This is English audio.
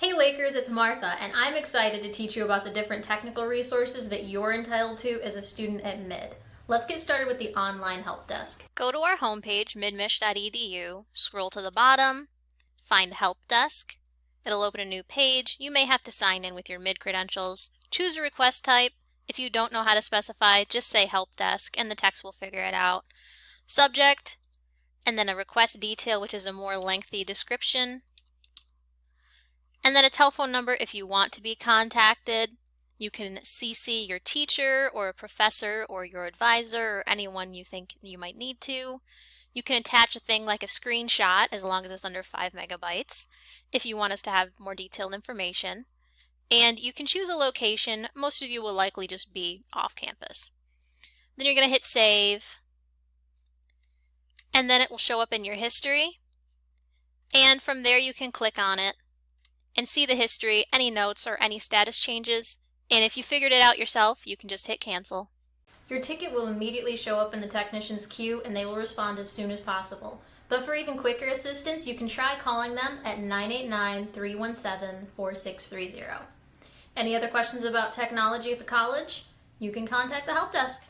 Hey Lakers, it's Martha, and I'm excited to teach you about the different technical resources that you're entitled to as a student at Mid. Let's get started with the online help desk. Go to our homepage, midmich.edu, scroll to the bottom, find Help Desk. It'll open a new page. You may have to sign in with your Mid credentials. Choose a request type. If you don't know how to specify, just say Help Desk and the text will figure it out. Subject, and then a request detail, which is a more lengthy description. And then a telephone number if you want to be contacted. You can CC your teacher or a professor or your advisor or anyone you think you might need to. You can attach a thing like a screenshot as long as it's under 5 megabytes if you want us to have more detailed information. And you can choose a location. Most of you will likely just be off campus. Then you're going to hit save, and then it will show up in your history. And from there you can click on it and see the history, any notes, or any status changes. And if you figured it out yourself, you can just hit cancel. Your ticket will immediately show up in the technician's queue and they will respond as soon as possible. But for even quicker assistance, you can try calling them at 989-317-4630. Any other questions about technology at the college? You can contact the help desk.